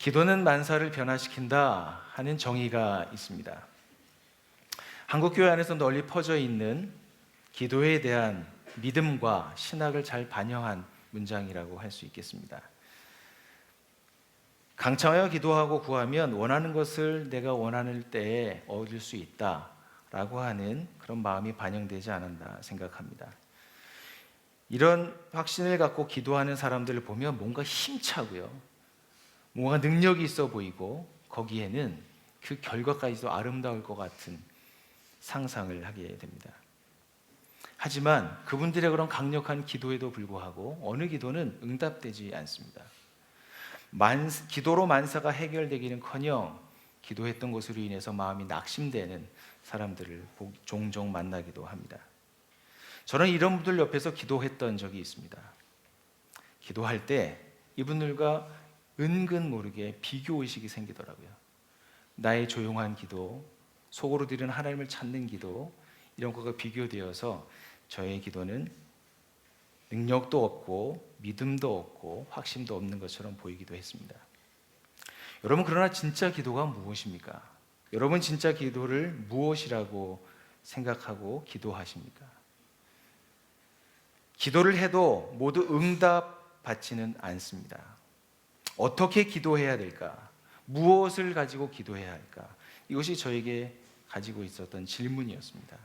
기도는 만사를 변화시킨다 하는 정의가 있습니다. 한국교회 안에서 널리 퍼져 있는 기도에 대한 믿음과 신학을 잘 반영한 문장이라고 할 수 있겠습니다. 강창하여 기도하고 구하면 원하는 것을 내가 원하는 때에 얻을 수 있다라고 하는 그런 마음이 반영되지 않았나 생각합니다. 이런 확신을 갖고 기도하는 사람들을 보면 뭔가 힘차고요, 뭔가 능력이 있어 보이고 거기에는 그 결과까지도 아름다울 것 같은 상상을 하게 됩니다. 하지만 그분들의 그런 강력한 기도에도 불구하고 어느 기도는 응답되지 않습니다. 기도로 만사가 해결되기는커녕 기도했던 것으로 인해서 마음이 낙심되는 사람들을 종종 만나기도 합니다. 저는 이런 분들 옆에서 기도했던 적이 있습니다. 기도할 때 이분들과 은근 모르게 비교의식이 생기더라고요. 나의 조용한 기도, 속으로 드리는 하나님을 찾는 기도, 이런 것과 비교되어서 저의 기도는 능력도 없고 믿음도 없고 확신도 없는 것처럼 보이기도 했습니다. 여러분, 그러나 진짜 기도가 무엇입니까? 여러분, 진짜 기도를 무엇이라고 생각하고 기도하십니까? 기도를 해도 모두 응답받지는 않습니다. 어떻게 기도해야 될까? 무엇을 가지고 기도해야 할까? 이것이 저에게 가지고 있었던 질문이었습니다.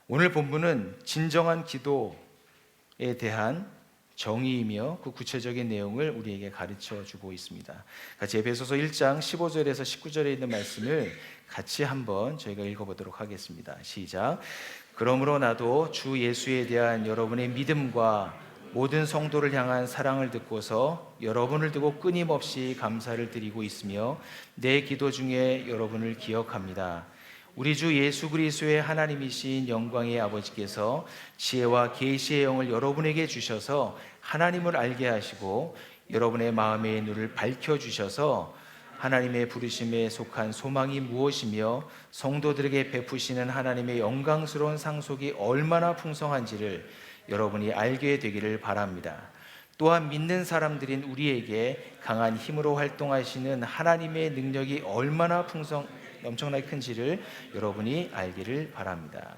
오늘 본문은 진정한 기도에 대한 정의이며 그 구체적인 내용을 우리에게 가르쳐 주고 있습니다. 같이 에베소서 1장 15절에서 19절에 있는 말씀을 같이 한번 저희가 읽어보도록 하겠습니다. 시작. 그러므로 나도 주 예수에 대한 여러분의 믿음과 모든 성도를 향한 사랑을 듣고서 여러분을 두고 끊임없이 감사를 드리고 있으며 내 기도 중에 여러분을 기억합니다. 우리 주 예수 그리스도의 하나님이신 영광의 아버지께서 지혜와 계시의 영을 여러분에게 주셔서 하나님을 알게 하시고 여러분의 마음의 눈을 밝혀주셔서 하나님의 부르심에 속한 소망이 무엇이며 성도들에게 베푸시는 하나님의 영광스러운 상속이 얼마나 풍성한지를 여러분이 알게 되기를 바랍니다. 또한 믿는 사람들인 우리에게 강한 힘으로 활동하시는 하나님의 능력이 얼마나 엄청나게 큰지를 여러분이 알기를 바랍니다.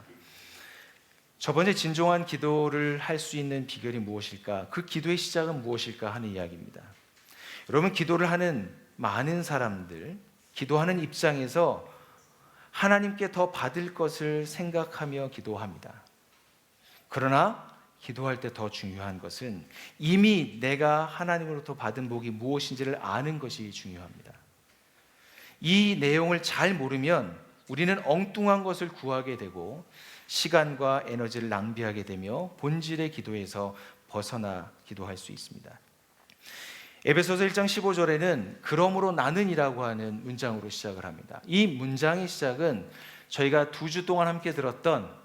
첫 번째, 진정한 기도를 할 수 있는 비결이 무엇일까? 그 기도의 시작은 무엇일까 하는 이야기입니다. 여러분, 기도를 하는 많은 사람들, 기도하는 입장에서 하나님께 더 받을 것을 생각하며 기도합니다. 그러나 기도할 때 더 중요한 것은 이미 내가 하나님으로부터 받은 복이 무엇인지를 아는 것이 중요합니다. 이 내용을 잘 모르면 우리는 엉뚱한 것을 구하게 되고 시간과 에너지를 낭비하게 되며 본질의 기도에서 벗어나 기도할 수 있습니다. 에베소서 1장 15절에는 그러므로 나는이라고 하는 문장으로 시작을 합니다. 이 문장의 시작은 저희가 2주 동안 함께 들었던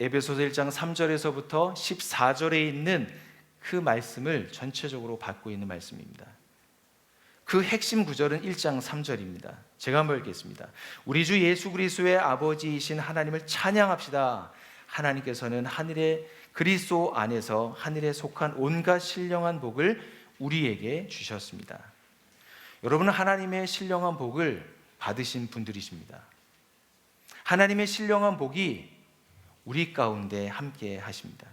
에베소서 1장 3절에서부터 14절에 있는 그 말씀을 전체적으로 받고 있는 말씀입니다. 그 핵심 구절은 1장 3절입니다. 제가 한번 읽겠습니다. 우리 주 예수 그리스도의 아버지이신 하나님을 찬양합시다. 하나님께서는 하늘의 그리스도 안에서 하늘에 속한 온갖 신령한 복을 우리에게 주셨습니다. 여러분은 하나님의 신령한 복을 받으신 분들이십니다. 하나님의 신령한 복이 우리 가운데 함께 하십니다.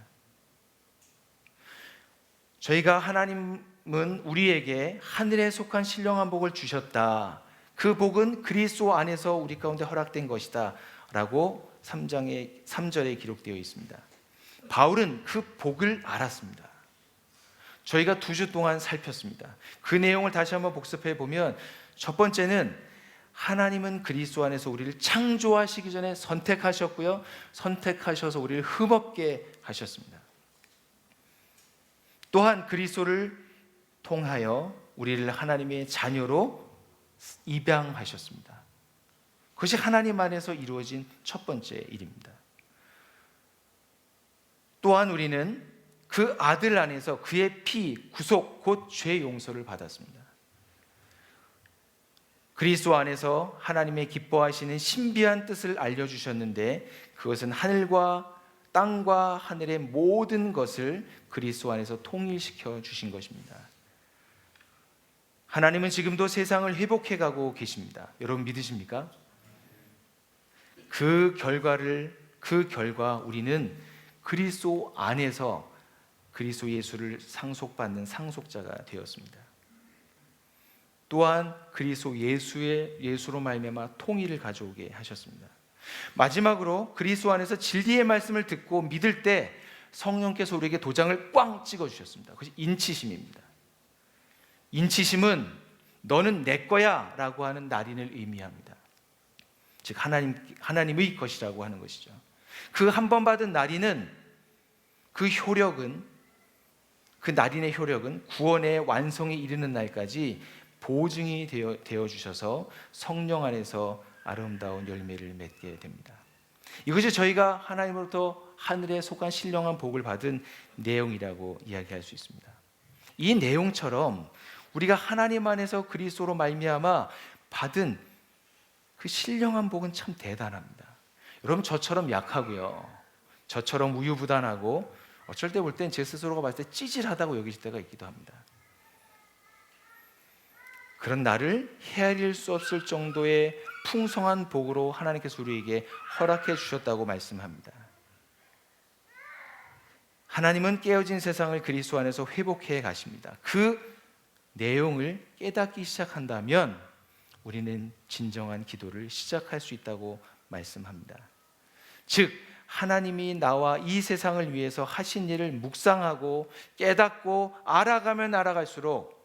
저희가 하나님은 우리에게 하늘에 속한 신령한 복을 주셨다. 그 복은 그리스도 안에서 우리 가운데 허락된 것이다 라고 3절에 기록되어 있습니다. 바울은 그 복을 알았습니다. 저희가 2주 동안 살폈습니다. 그 내용을 다시 한번 복습해 보면 첫 번째는 하나님은 그리스도 안에서 우리를 창조하시기 전에 선택하셨고요, 선택하셔서 우리를 흠없게 하셨습니다. 또한 그리스도를 통하여 우리를 하나님의 자녀로 입양하셨습니다. 그것이 하나님 안에서 이루어진 첫 번째 일입니다. 또한 우리는 그 아들 안에서 그의 피, 구속, 곧 죄 용서를 받았습니다. 그리스도 안에서 하나님의 기뻐하시는 신비한 뜻을 알려주셨는데 그것은 하늘과 땅과 하늘의 모든 것을 그리스도 안에서 통일시켜 주신 것입니다. 하나님은 지금도 세상을 회복해 가고 계십니다. 여러분 믿으십니까? 그 결과 우리는 그리스도 안에서 그리스도 예수를 상속받는 상속자가 되었습니다. 또한 그리스도 예수로 말미암아 통일을 가져오게 하셨습니다. 마지막으로 그리스도 안에서 진리의 말씀을 듣고 믿을 때 성령께서 우리에게 도장을 꽝 찍어 주셨습니다. 그것이 인치심입니다. 인치심은 너는 내 거야 라고 하는 날인을 의미합니다. 즉 하나님의 것이라고 하는 것이죠. 그 한 번 받은 날인은 그 날인의 효력은 구원의 완성에 이르는 날까지 보증이 되어 주셔서 성령 안에서 아름다운 열매를 맺게 됩니다. 이것이 저희가 하나님으로부터 하늘에 속한 신령한 복을 받은 내용이라고 이야기할 수 있습니다. 이 내용처럼 우리가 하나님 안에서 그리스도로 말미암아 받은 그 신령한 복은 참 대단합니다. 여러분 저처럼 약하고요, 저처럼 우유부단하고 어쩔 때 볼 땐 제 스스로가 봤을 때 찌질하다고 여기실 때가 있기도 합니다. 그런 나를 헤아릴 수 없을 정도의 풍성한 복으로 하나님께서 우리에게 허락해 주셨다고 말씀합니다. 하나님은 깨어진 세상을 그리스도 안에서 회복해 가십니다. 그 내용을 깨닫기 시작한다면 우리는 진정한 기도를 시작할 수 있다고 말씀합니다. 즉 하나님이 나와 이 세상을 위해서 하신 일을 묵상하고 깨닫고 알아가면 알아갈수록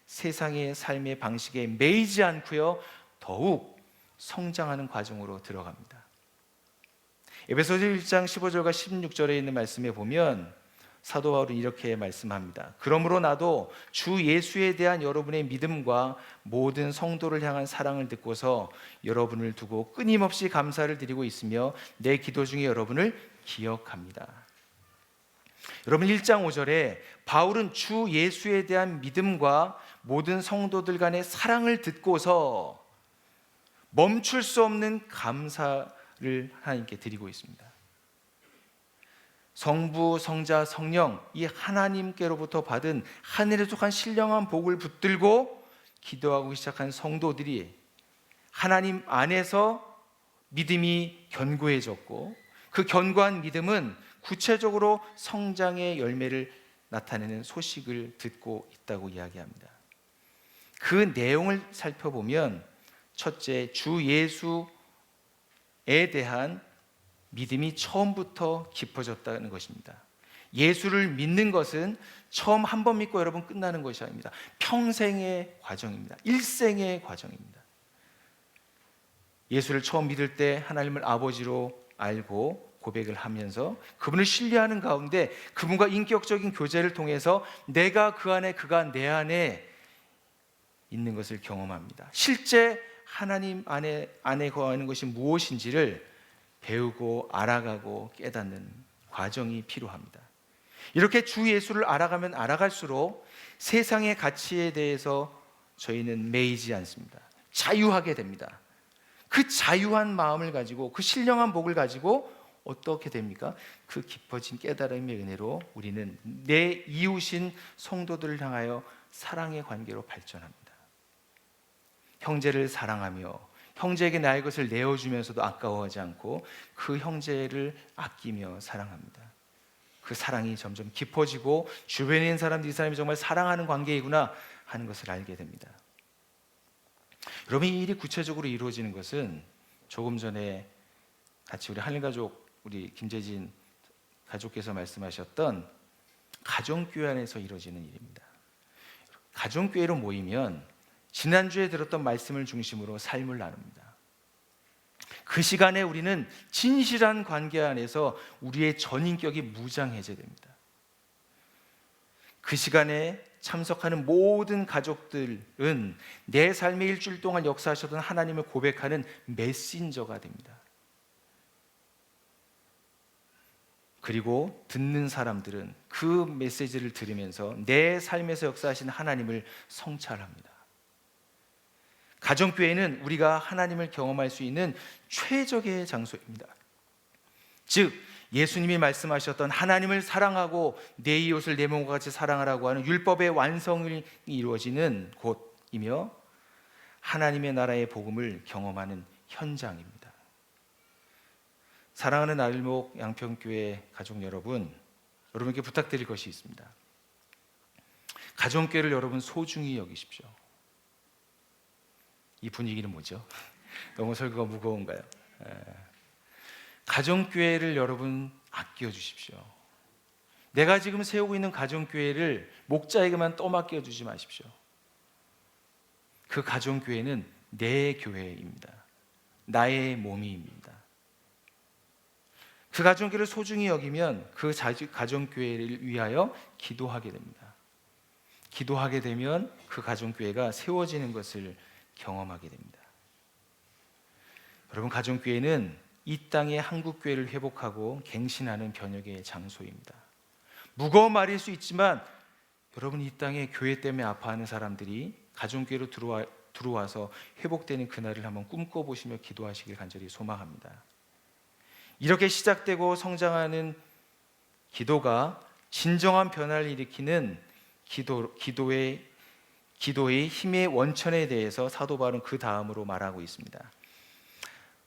세상의 삶의 방식에 매이지 않고요, 더욱 성장하는 과정으로 들어갑니다. 에베소서 1장 15절과 16절에 있는 말씀에 보면 사도 바울은 이렇게 말씀합니다. 그러므로 나도 주 예수에 대한 여러분의 믿음과 모든 성도를 향한 사랑을 듣고서 여러분을 두고 끊임없이 감사를 드리고 있으며 내 기도 중에 여러분을 기억합니다. 여러분 1장 5절에 바울은 주 예수에 대한 믿음과 모든 성도들 간의 사랑을 듣고서 멈출 수 없는 감사를 하나님께 드리고 있습니다. 성부, 성자, 성령 이 하나님께로부터 받은 하늘에 속한 신령한 복을 붙들고 기도하고 시작한 성도들이 하나님 안에서 믿음이 견고해졌고 그 견고한 믿음은 구체적으로 성장의 열매를 나타내는 소식을 듣고 있다고 이야기합니다. 그 내용을 살펴보면 첫째, 주 예수에 대한 믿음이 처음부터 깊어졌다는 것입니다. 예수를 믿는 것은 처음 한 번 믿고 여러분 끝나는 것이 아닙니다. 평생의 과정입니다. 일생의 과정입니다. 예수를 처음 믿을 때 하나님을 아버지로 알고 고백을 하면서 그분을 신뢰하는 가운데 그분과 인격적인 교제를 통해서 내가 그 안에 그가 내 안에 있는 것을 경험합니다. 실제 하나님 안에 거하는 것이 무엇인지를 배우고 알아가고 깨닫는 과정이 필요합니다. 이렇게 주 예수를 알아가면 알아갈수록 세상의 가치에 대해서 저희는 매이지 않습니다. 자유하게 됩니다. 그 자유한 마음을 가지고 그 신령한 복을 가지고 어떻게 됩니까? 그 깊어진 깨달음의 은혜로 우리는 내 이웃인 성도들을 향하여 사랑의 관계로 발전합니다. 형제를 사랑하며 형제에게 나의 것을 내어주면서도 아까워하지 않고 그 형제를 아끼며 사랑합니다. 그 사랑이 점점 깊어지고 주변에 있는 사람들이 이 사람이 정말 사랑하는 관계이구나 하는 것을 알게 됩니다. 여러분 이 일이 구체적으로 이루어지는 것은 조금 전에 같이 우리 한일가족 우리 김재진 가족께서 말씀하셨던 가정교회 안에서 이루어지는 일입니다. 가정교회로 모이면 지난주에 들었던 말씀을 중심으로 삶을 나눕니다. 그 시간에 우리는 진실한 관계 안에서 우리의 전인격이 무장해제됩니다. 그 시간에 참석하는 모든 가족들은 내 삶의 일주일 동안 역사하셨던 하나님을 고백하는 메신저가 됩니다. 그리고 듣는 사람들은 그 메시지를 들으면서 내 삶에서 역사하신 하나님을 성찰합니다. 가정교회는 우리가 하나님을 경험할 수 있는 최적의 장소입니다. 즉 예수님이 말씀하셨던 하나님을 사랑하고 내 이웃을 내 몸과 같이 사랑하라고 하는 율법의 완성이 이루어지는 곳, 곳이며 하나님의 나라의 복음을 경험하는 현장입니다. 사랑하는 알목 양평교회 가족 여러분, 여러분께 부탁드릴 것이 있습니다. 가정교회를 여러분 소중히 여기십시오. 이 분위기는 뭐죠? 너무 설교가 무거운가요? 가정교회를 여러분 아껴주십시오. 내가 지금 세우고 있는 가정교회를 목자에게만 떠맡겨 주지 마십시오. 그 가정교회는 내 교회입니다. 나의 몸입니다. 그 가정교회를 소중히 여기면 그 가정교회를 위하여 기도하게 됩니다. 기도하게 되면 그 가정교회가 세워지는 것을 경험하게 됩니다. 여러분, 가정교회는 이 땅의 한국교회를 회복하고 갱신하는 변혁의 장소입니다. 무거운 말일 수 있지만 여러분, 이 땅에 교회 때문에 아파하는 사람들이 가정교회로 들어와서 회복되는 그날을 한번 꿈꿔보시며 기도하시길 간절히 소망합니다. 이렇게 시작되고 성장하는 기도가 진정한 변화를 일으키는 기도의 힘의 원천에 대해서 사도 바울은 그 다음으로 말하고 있습니다.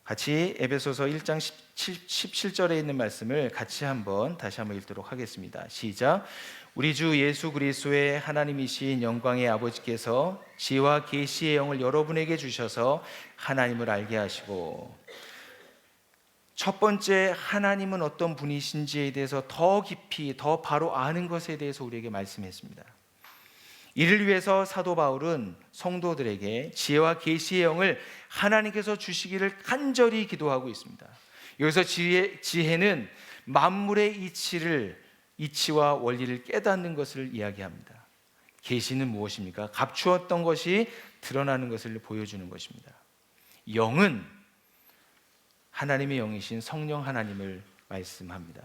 같이 에베소서 1장 17절에 있는 말씀을 다시 한번 읽도록 하겠습니다. 시작. 우리 주 예수 그리스도의 하나님이신 영광의 아버지께서 지혜와 계시의 영을 여러분에게 주셔서 하나님을 알게 하시고, 첫 번째 하나님은 어떤 분이신지에 대해서 더 깊이 더 바로 아는 것에 대해서 우리에게 말씀했습니다. 이를 위해서 사도 바울은 성도들에게 지혜와 계시의 영을 하나님께서 주시기를 간절히 기도하고 있습니다. 여기서 지혜는 만물의 이치와 원리를 깨닫는 것을 이야기합니다. 계시는 무엇입니까? 감추었던 것이 드러나는 것을 보여주는 것입니다. 영은 하나님의 영이신 성령 하나님을 말씀합니다.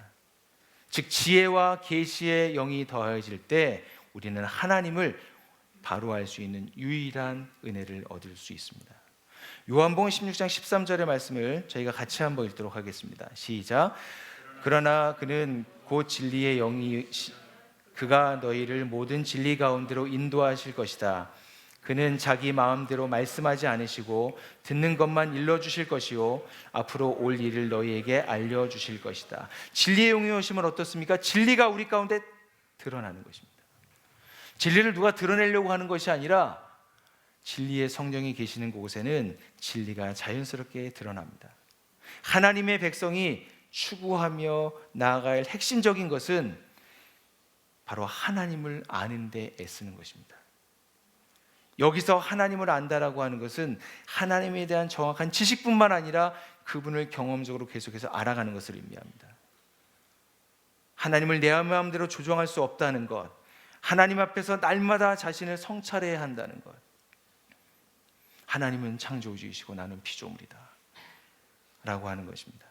즉 지혜와 계시의 영이 더해질 때 우리는 하나님을 바로 알 수 있는 유일한 은혜를 얻을 수 있습니다. 요한복음 16장 13절의 말씀을 저희가 같이 한번 읽도록 하겠습니다. 시작. 그러나 그는 곧 진리의 영이 그가 너희를 모든 진리 가운데로 인도하실 것이다. 그는 자기 마음대로 말씀하지 않으시고 듣는 것만 일러주실 것이요 앞으로 올 일을 너희에게 알려주실 것이다. 진리의 영이 오시면 어떻습니까? 진리가 우리 가운데 드러나는 것입니다. 진리를 누가 드러내려고 하는 것이 아니라 진리의 성령이 계시는 곳에는 진리가 자연스럽게 드러납니다. 하나님의 백성이 추구하며 나아갈 핵심적인 것은 바로 하나님을 아는 데 애쓰는 것입니다. 여기서 하나님을 안다라고 하는 것은 하나님에 대한 정확한 지식뿐만 아니라 그분을 경험적으로 계속해서 알아가는 것을 의미합니다. 하나님을 내 마음대로 조정할 수 없다는 것, 하나님 앞에서 날마다 자신을 성찰해야 한다는 것, 하나님은 창조주이시고 나는 피조물이다 라고 하는 것입니다.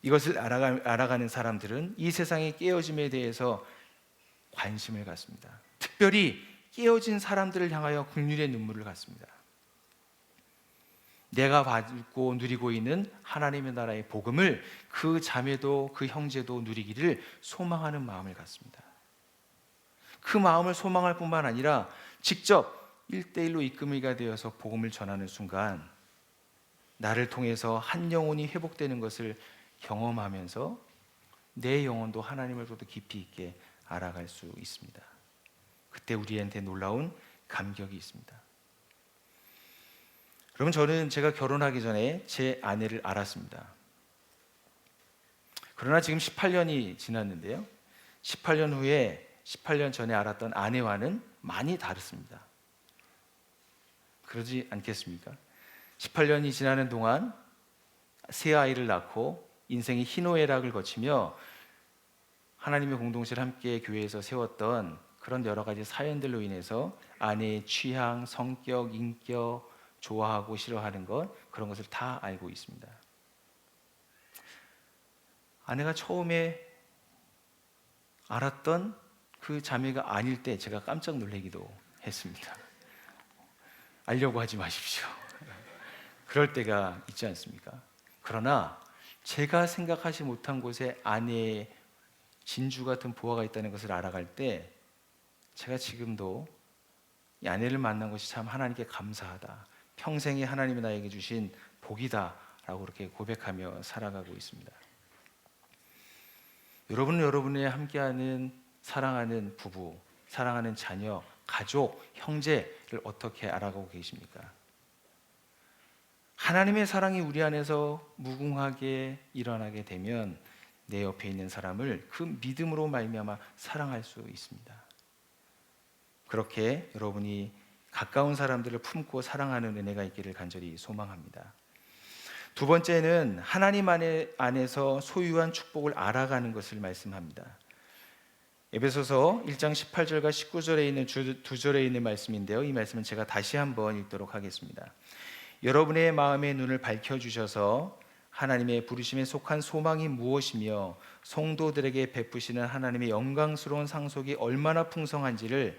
이것을 알아가는 사람들은 이 세상의 깨어짐에 대해서 관심을 갖습니다. 특별히 깨어진 사람들을 향하여 긍휼의 눈물을 갖습니다. 내가 받고 누리고 있는 하나님의 나라의 복음을 그 자매도 그 형제도 누리기를 소망하는 마음을 갖습니다. 그 마음을 소망할 뿐만 아니라 직접 1대1로 이끌미가 되어서 복음을 전하는 순간 나를 통해서 한 영혼이 회복되는 것을 경험하면서 내 영혼도 하나님을 더 깊이 있게 알아갈 수 있습니다. 그때 우리한테 놀라운 감격이 있습니다. 여러분, 저는 제가 결혼하기 전에 제 아내를 알았습니다. 그러나 지금 18년이 지났는데요, 18년 후에 18년 전에 알았던 아내와는 많이 다릅니다. 그러지 않겠습니까? 18년이 지나는 동안 새 아이를 낳고 인생의 희노애락을 거치며 하나님의 공동체를 함께 교회에서 세웠던 그런 여러 가지 사연들로 인해서 아내의 취향, 성격, 인격, 좋아하고 싫어하는 것, 그런 것을 다 알고 있습니다. 아내가 처음에 알았던 그 자매가 아닐 때 제가 깜짝 놀라기도 했습니다. 알려고 하지 마십시오. 그럴 때가 있지 않습니까? 그러나 제가 생각하지 못한 곳에 아내의 진주 같은 보화가 있다는 것을 알아갈 때 제가 지금도 이 아내를 만난 것이 참 하나님께 감사하다. 평생에 하나님이 나에게 주신 복이다 라고 그렇게 고백하며 살아가고 있습니다. 여러분은 여러분의 함께하는 사랑하는 부부, 사랑하는 자녀, 가족, 형제를 어떻게 알아가고 계십니까? 하나님의 사랑이 우리 안에서 무궁하게 일어나게 되면 내 옆에 있는 사람을 그 믿음으로 말미암아 사랑할 수 있습니다. 그렇게 여러분이 가까운 사람들을 품고 사랑하는 은혜가 있기를 간절히 소망합니다. 두 번째는 하나님 안에서 소유한 축복을 알아가는 것을 말씀합니다. 에베소서 1장 18절과 19절에 있는 두 절에 있는 말씀인데요. 이 말씀은 제가 다시 한번 읽도록 하겠습니다. 여러분의 마음의 눈을 밝혀주셔서 하나님의 부르심에 속한 소망이 무엇이며 성도들에게 베푸시는 하나님의 영광스러운 상속이 얼마나 풍성한지를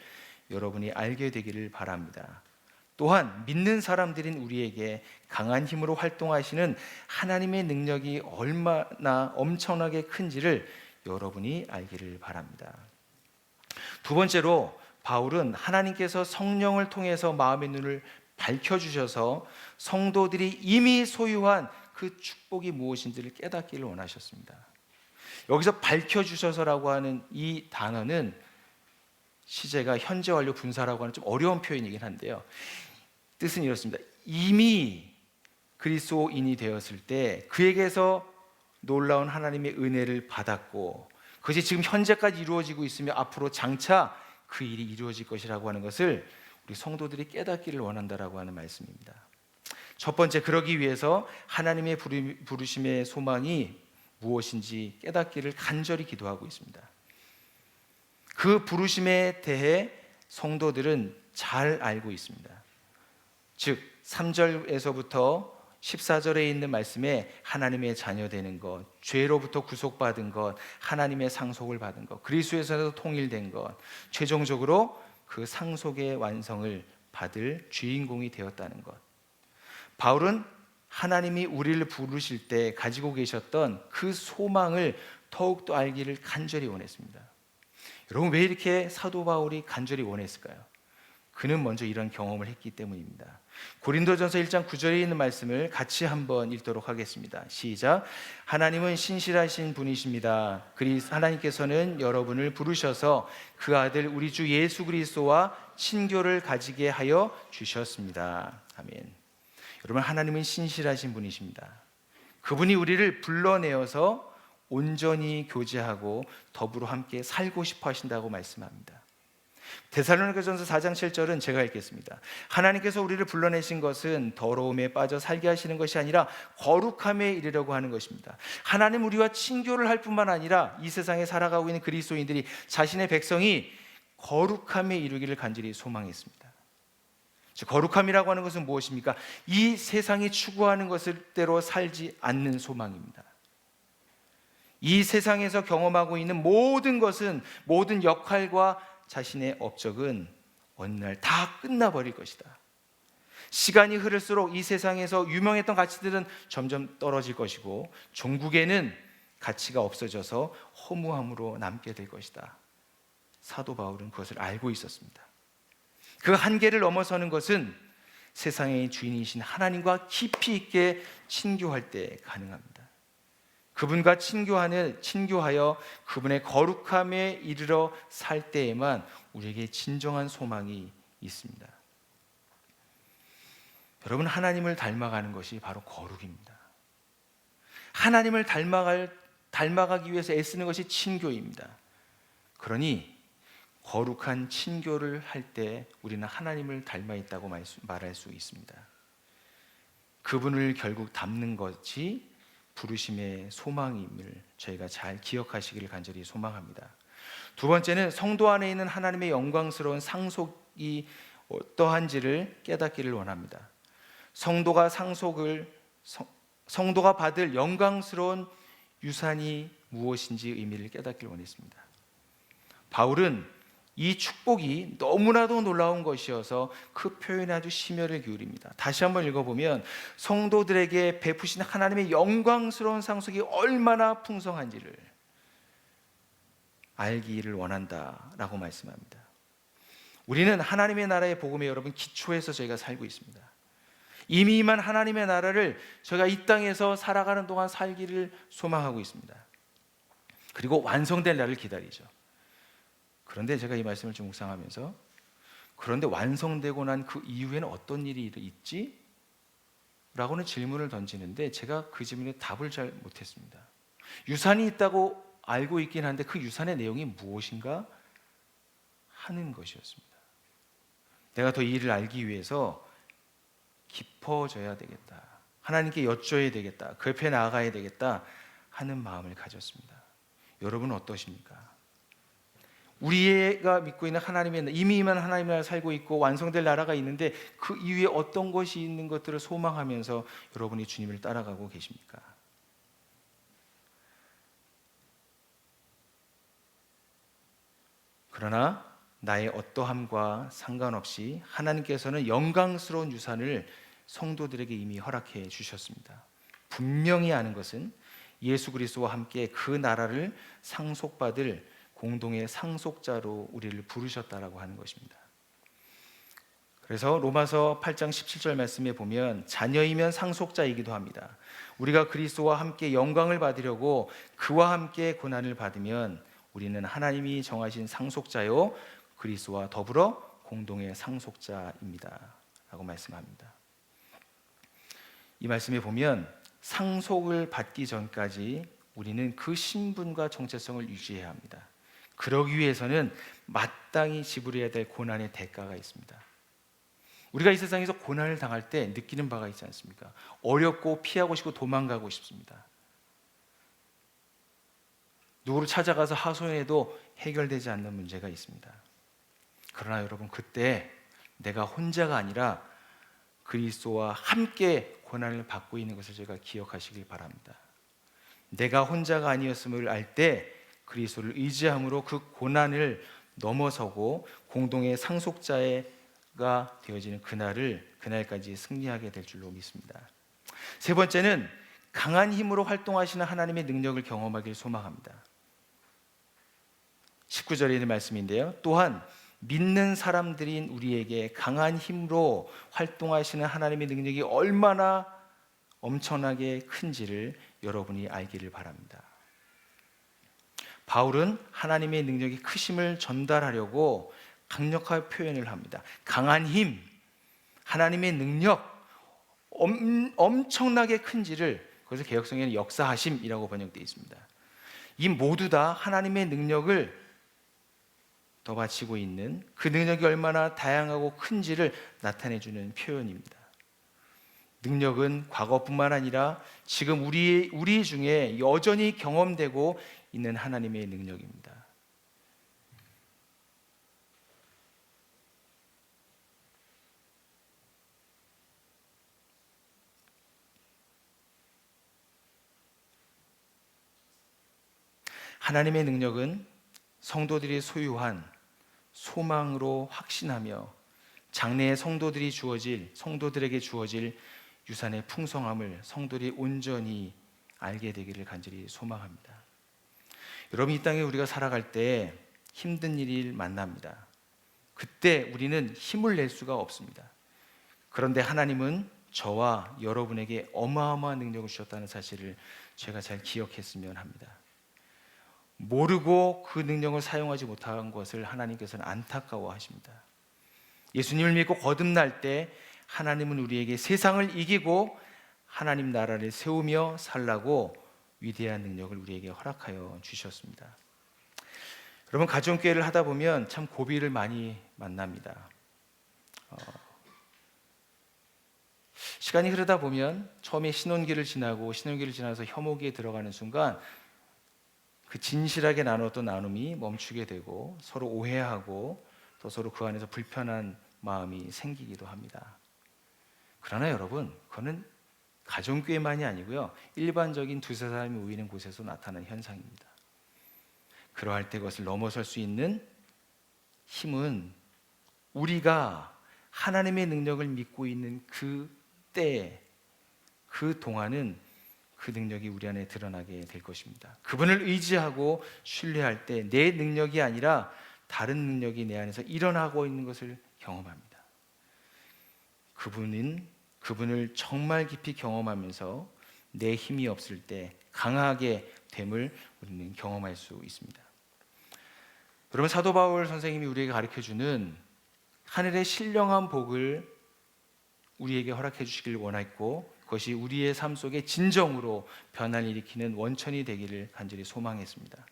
여러분이 알게 되기를 바랍니다. 또한 믿는 사람들인 우리에게 강한 힘으로 활동하시는 하나님의 능력이 얼마나 엄청나게 큰지를 여러분이 알기를 바랍니다. 두 번째로 바울은 하나님께서 성령을 통해서 마음의 눈을 밝혀주셔서 성도들이 이미 소유한 그 축복이 무엇인지를 깨닫기를 원하셨습니다. 여기서 밝혀주셔서라고 하는 이 단어는 시제가 현재 완료 분사라고 하는 좀 어려운 표현이긴 한데요. 뜻은 이렇습니다. 이미 그리스도인이 되었을 때 그에게서 놀라운 하나님의 은혜를 받았고 그것이 지금 현재까지 이루어지고 있으며 앞으로 장차 그 일이 이루어질 것이라고 하는 것을 우리 성도들이 깨닫기를 원한다라고 하는 말씀입니다. 첫 번째, 그러기 위해서 하나님의 부르심의 소망이 무엇인지 깨닫기를 간절히 기도하고 있습니다. 그 부르심에 대해 성도들은 잘 알고 있습니다. 즉 3절에서부터 14절에 있는 말씀에 하나님의 자녀 되는 것, 죄로부터 구속받은 것, 하나님의 상속을 받은 것, 그리스도에서 통일된 것, 최종적으로 그 상속의 완성을 받을 주인공이 되었다는 것. 바울은 하나님이 우리를 부르실 때 가지고 계셨던 그 소망을 더욱더 알기를 간절히 원했습니다. 여러분, 왜 이렇게 사도 바울이 간절히 원했을까요? 그는 먼저 이런 경험을 했기 때문입니다. 고린도전서 1장 9절에 있는 말씀을 같이 한번 읽도록 하겠습니다. 시작. 하나님은 신실하신 분이십니다. 하나님께서는 여러분을 부르셔서 그 아들 우리 주 예수 그리스도와 친교를 가지게 하여 주셨습니다. 아멘. 여러분, 하나님은 신실하신 분이십니다. 그분이 우리를 불러내어서 온전히 교제하고 더불어 함께 살고 싶어 하신다고 말씀합니다. 데살로니가전서 4장 7절은 제가 읽겠습니다. 하나님께서 우리를 불러내신 것은 더러움에 빠져 살게 하시는 것이 아니라 거룩함에 이르려고 하는 것입니다. 하나님 우리와 친교를 할 뿐만 아니라 이 세상에 살아가고 있는 그리스도인들이 자신의 백성이 거룩함에 이르기를 간절히 소망했습니다. 즉, 거룩함이라고 하는 것은 무엇입니까? 이 세상이 추구하는 것대로 살지 않는 소망입니다. 이 세상에서 경험하고 있는 모든 것은, 모든 역할과 자신의 업적은 어느 날 다 끝나버릴 것이다. 시간이 흐를수록 이 세상에서 유명했던 가치들은 점점 떨어질 것이고 종국에는 가치가 없어져서 허무함으로 남게 될 것이다. 사도 바울은 그것을 알고 있었습니다. 그 한계를 넘어서는 것은 세상의 주인이신 하나님과 깊이 있게 친교할 때 가능합니다. 그분과 친교하여 그분의 거룩함에 이르러 살 때에만 우리에게 진정한 소망이 있습니다. 여러분, 하나님을 닮아가는 것이 바로 거룩입니다. 하나님을 닮아가기 위해서 애쓰는 것이 친교입니다. 그러니 거룩한 친교를 할 때 우리는 하나님을 닮아 있다고 말할 수 있습니다. 그분을 결국 닮는 것이 부르심의 소망임을 저희가 잘 기억하시기를 간절히 소망합니다. 두 번째는 성도 안에 있는 하나님의 영광스러운 상속이 어떠한지를 깨닫기를 원합니다. 성도가 받을 영광스러운 유산이 무엇인지 의미를 깨닫기를 원했습니다. 바울은 이 축복이 너무나도 놀라운 것이어서 그 표현에 아주 심혈을 기울입니다. 다시 한번 읽어보면 성도들에게 베푸신 하나님의 영광스러운 상속이 얼마나 풍성한지를 알기를 원한다라고 말씀합니다. 우리는 하나님의 나라의 복음에 여러분 기초에서 저희가 살고 있습니다. 이미 임한 하나님의 나라를 저희가 이 땅에서 살아가는 동안 살기를 소망하고 있습니다. 그리고 완성될 날을 기다리죠. 그런데 제가 이 말씀을 좀 묵상하면서, 그런데 완성되고 난 그 이후에는 어떤 일이 있지? 라고는 질문을 던지는데 제가 그 질문에 답을 잘 못했습니다. 유산이 있다고 알고 있긴 한데 그 유산의 내용이 무엇인가 하는 것이었습니다. 내가 더 이 일을 알기 위해서 깊어져야 되겠다, 하나님께 여쭤야 되겠다, 그 옆에 나아가야 되겠다 하는 마음을 가졌습니다. 여러분은 어떠십니까? 우리가 믿고 있는 하나님의, 이미 임한 하나님의 나라를 살고 있고 완성될 나라가 있는데 그 이후에 어떤 것이 있는 것들을 소망하면서 여러분이 주님을 따라가고 계십니까? 그러나 나의 어떠함과 상관없이 하나님께서는 영광스러운 유산을 성도들에게 이미 허락해 주셨습니다. 분명히 아는 것은 예수 그리스도와 함께 그 나라를 상속받을 공동의 상속자로 우리를 부르셨다라고 하는 것입니다. 그래서 로마서 8장 17절 말씀에 보면 자녀이면 상속자이기도 합니다. 우리가 그리스도와 함께 영광을 받으려고 그와 함께 고난을 받으면 우리는 하나님이 정하신 상속자요 그리스도와 더불어 공동의 상속자입니다 라고 말씀합니다. 이 말씀에 보면 상속을 받기 전까지 우리는 그 신분과 정체성을 유지해야 합니다. 그러기 위해서는 마땅히 지불해야 될 고난의 대가가 있습니다. 우리가 이 세상에서 고난을 당할 때 느끼는 바가 있지 않습니까? 어렵고 피하고 싶고 도망가고 싶습니다. 누구를 찾아가서 하소연해도 해결되지 않는 문제가 있습니다. 그러나 여러분, 그때 내가 혼자가 아니라 그리스도와 함께 고난을 받고 있는 것을 제가 기억하시길 바랍니다. 내가 혼자가 아니었음을 알 때 그리스도를 의지함으로 그 고난을 넘어서고 공동의 상속자가 되어지는 그날까지 승리하게 될 줄로 믿습니다. 세 번째는 강한 힘으로 활동하시는 하나님의 능력을 경험하길 소망합니다. 19절에 있는 말씀인데요, 또한 믿는 사람들인 우리에게 강한 힘으로 활동하시는 하나님의 능력이 얼마나 엄청나게 큰지를 여러분이 알기를 바랍니다. 바울은 하나님의 능력이 크심을 전달하려고 강력하게 표현을 합니다. 강한 힘, 하나님의 능력, 엄청나게 큰지를, 그래서 개역성에는 역사하심이라고 번역되어 있습니다. 이 모두 다 하나님의 능력을 더 바치고 있는, 그 능력이 얼마나 다양하고 큰지를 나타내주는 표현입니다. 능력은 과거뿐만 아니라 지금 우리 중에 여전히 경험되고 있는 하나님의 능력입니다. 하나님의 능력은 성도들이 소유한 소망으로 확신하며 장래의 성도들에게 주어질 유산의 풍성함을 성도들이 온전히 알게 되기를 간절히 소망합니다. 여러분, 이 땅에 우리가 살아갈 때 힘든 일이 만납니다. 그때 우리는 힘을 낼 수가 없습니다. 그런데 하나님은 저와 여러분에게 어마어마한 능력을 주셨다는 사실을 제가 잘 기억했으면 합니다. 모르고 그 능력을 사용하지 못한 것을 하나님께서는 안타까워하십니다. 예수님을 믿고 거듭날 때 하나님은 우리에게 세상을 이기고 하나님 나라를 세우며 살라고 위대한 능력을 우리에게 허락하여 주셨습니다. 여러분, 가정교회를 하다 보면 참 고비를 많이 만납니다. 시간이 흐르다 보면 처음에 신혼기를 지나서 혐오기에 들어가는 순간 그 진실하게 나눴던 나눔이 멈추게 되고 서로 오해하고 또 서로 그 안에서 불편한 마음이 생기기도 합니다. 그러나 여러분, 그거는 가정교회만이 아니고요, 일반적인 두세 사람이 모이는 곳에서 나타나는 현상입니다. 그러할 때 그것을 넘어설 수 있는 힘은 우리가 하나님의 능력을 믿고 있는 그 때, 그 동안은 그 능력이 우리 안에 드러나게 될 것입니다. 그분을 의지하고 신뢰할 때 내 능력이 아니라 다른 능력이 내 안에서 일어나고 있는 것을 경험합니다. 그분을 정말 깊이 경험하면서 내 힘이 없을 때 강하게 됨을 우리는 경험할 수 있습니다. 여러분, 사도 바울 선생님이 우리에게 가르쳐주는 하늘의 신령한 복을 우리에게 허락해 주시길 원했고, 그것이 우리의 삶 속에 진정으로 변화를 일으키는 원천이 되기를 간절히 소망했습니다.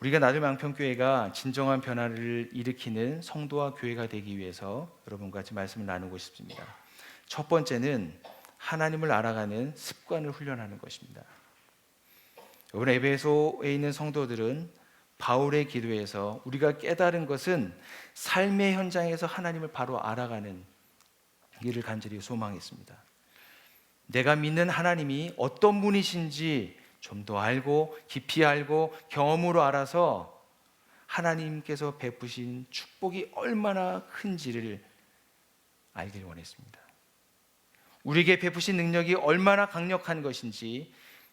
우리가 나들 양평교회가 진정한 변화를 일으키는 성도와 교회가 되기 위해서 여러분과 같이 말씀을 나누고 싶습니다. 첫 번째는 하나님을 알아가는 습관을 훈련하는 것입니다. 여러분, 에베소에 있는 성도들은 바울의 기도에서 우리가 깨달은 것은 삶의 현장에서 하나님을 바로 알아가는 일을 간절히 소망했습니다. 내가 믿는 하나님이 어떤 분이신지 좀 더 알고 깊이 알고 경험으로 알아서 하나님께서 베푸신 축복이 얼마나 큰지를 알길 원했습니다. 우리에게 베푸신 능력이 얼마나 강력한 것인지,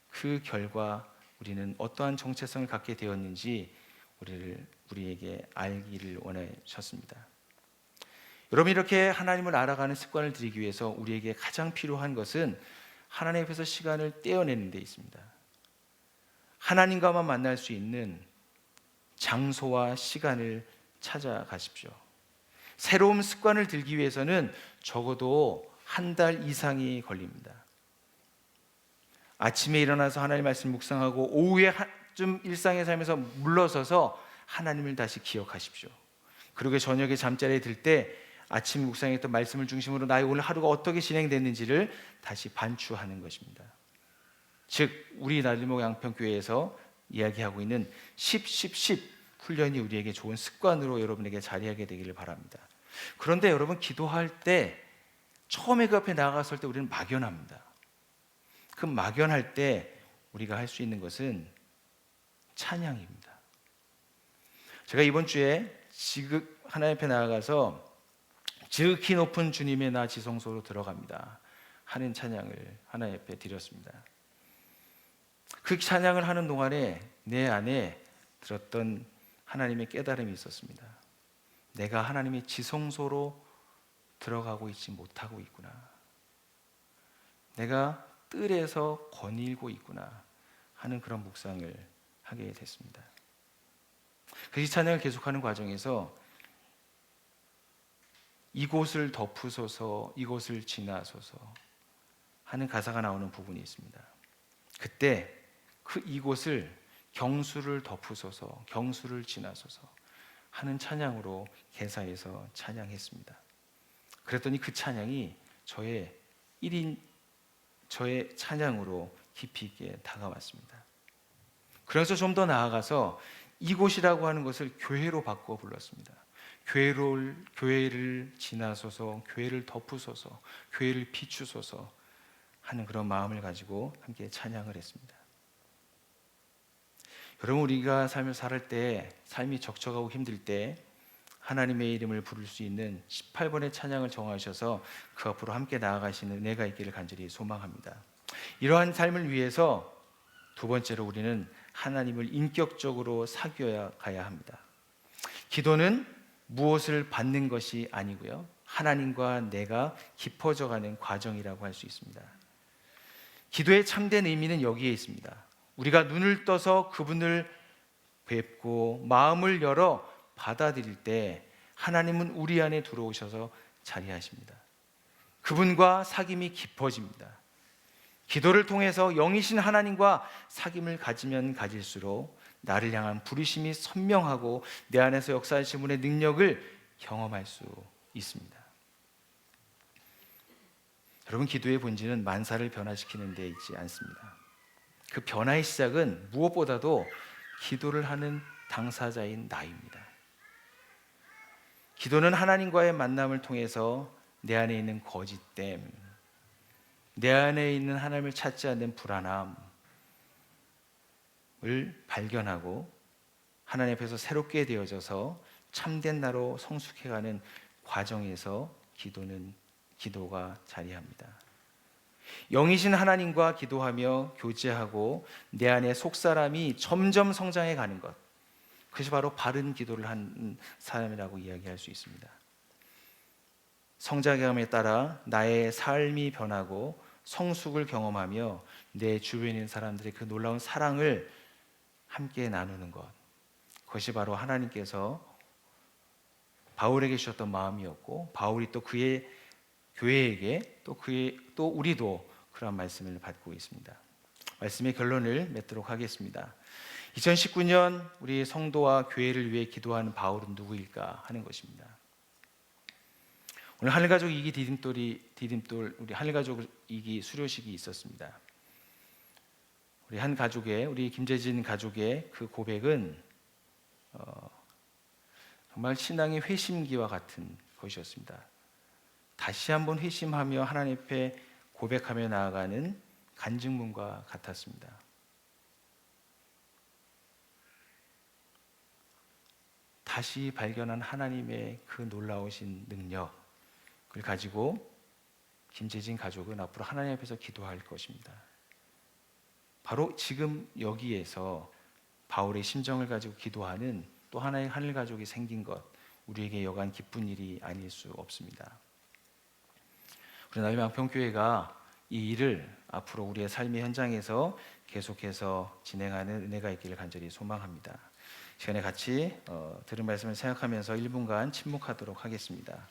그 결과 우리는 어떠한 정체성을 갖게 되었는지 우리에게 알기를 원하셨습니다. 여러분, 이렇게 하나님을 알아가는 습관을 들이기 위해서 우리에게 가장 필요한 것은 하나님 앞에서 시간을 떼어내는 데 있습니다. 하나님과만 만날 수 있는 장소와 시간을 찾아가십시오. 새로운 습관을 들기 위해서는 적어도 한 달 이상이 걸립니다. 아침에 일어나서 하나님 말씀 묵상하고 오후에 좀 일상의 삶에서 물러서서 하나님을 다시 기억하십시오. 그리고 저녁에 잠자리에 들 때 아침 묵상했던 말씀을 중심으로 나의 오늘 하루가 어떻게 진행됐는지를 다시 반추하는 것입니다. 즉, 우리 나들목 양평교회에서 이야기하고 있는 10 훈련이 우리에게 좋은 습관으로 여러분에게 자리하게 되기를 바랍니다. 그런데 여러분, 기도할 때 처음에 그 앞에 나아갔을 때 우리는 막연합니다. 그 막연할 때 우리가 할 수 있는 것은 찬양입니다. 제가 이번 주에 지극 하나님 앞에 나아가서 지극히 높은 주님의 나 지성소로 들어갑니다 하는 찬양을 하나님 앞에 드렸습니다. 그 찬양을 하는 동안에 내 안에 들었던 하나님의 깨달음이 있었습니다. 내가 하나님의 지성소로 들어가고 있지 못하고 있구나. 내가 뜰에서 거닐고 있구나 하는 그런 묵상을 하게 됐습니다. 그 찬양을 계속하는 과정에서 이곳을 덮으소서, 이곳을 지나소서 하는 가사가 나오는 부분이 있습니다. 그때 그 이곳을 경수를 덮으소서, 경수를 지나소서 하는 찬양으로 개사해서 찬양했습니다. 그랬더니 그 찬양이 저의 찬양으로 깊이 있게 다가왔습니다. 그래서 좀 더 나아가서 이곳이라고 하는 것을 교회로 바꾸어 불렀습니다. 교회를 지나소서, 교회를 덮으소서, 교회를 비추소서 하는 그런 마음을 가지고 함께 찬양을 했습니다. 여러분, 우리가 삶을 살 때, 삶이 적적하고 힘들 때 하나님의 이름을 부를 수 있는 18번의 찬양을 정하셔서 그 앞으로 함께 나아가시는 은혜가 있기를 간절히 소망합니다. 이러한 삶을 위해서 두 번째로 우리는 하나님을 인격적으로 사귀어야 가야 합니다. 기도는 무엇을 받는 것이 아니고요, 하나님과 내가 깊어져가는 과정이라고 할 수 있습니다. 기도의 참된 의미는 여기에 있습니다. 우리가 눈을 떠서 그분을 뵙고 마음을 열어 받아들일 때 하나님은 우리 안에 들어오셔서 자리하십니다. 그분과 사귐이 깊어집니다. 기도를 통해서 영이신 하나님과 사귐을 가지면 가질수록 나를 향한 부르심이 선명하고 내 안에서 역사하신 분의 능력을 경험할 수 있습니다. 여러분, 기도의 본질은 만사를 변화시키는 데 있지 않습니다. 그 변화의 시작은 무엇보다도 기도를 하는 당사자인 나입니다. 기도는 하나님과의 만남을 통해서 내 안에 있는 거짓됨, 내 안에 있는 하나님을 찾지 않는 불안함을 발견하고 하나님 앞에서 새롭게 되어져서 참된 나로 성숙해가는 과정에서 기도가 자리합니다. 영이신 하나님과 기도하며 교제하고 내 안에 속사람이 점점 성장해 가는 것, 그것이 바로 바른 기도를 한 사람이라고 이야기할 수 있습니다. 성장함에 따라 나의 삶이 변하고 성숙을 경험하며 내 주변에 있는 사람들의 그 놀라운 사랑을 함께 나누는 것, 그것이 바로 하나님께서 바울에게 주셨던 마음이었고, 바울이 또 그의 교회에게 또 우리도 그런 말씀을 받고 있습니다. 말씀의 결론을 맺도록 하겠습니다. 2019년 우리 성도와 교회를 위해 기도하는 바울은 누구일까 하는 것입니다. 오늘 하늘가족 이기 디딤돌 우리 하늘가족 이기 수료식이 있었습니다. 우리 김재진 가족의 그 고백은 정말 신앙의 회심기와 같은 것이었습니다. 다시 한번 회심하며 하나님 앞에 고백하며 나아가는 간증문과 같았습니다. 다시 발견한 하나님의 그 놀라우신 능력을 가지고 김재진 가족은 앞으로 하나님 앞에서 기도할 것입니다. 바로 지금 여기에서 바울의 심정을 가지고 기도하는 또 하나의 하늘 가족이 생긴 것, 우리에게 여간 기쁜 일이 아닐 수 없습니다. 우리 나비망평교회가 이 일을 앞으로 우리의 삶의 현장에서 계속해서 진행하는 은혜가 있기를 간절히 소망합니다. 시간에 같이 들은 말씀을 생각하면서 1분간 침묵하도록 하겠습니다.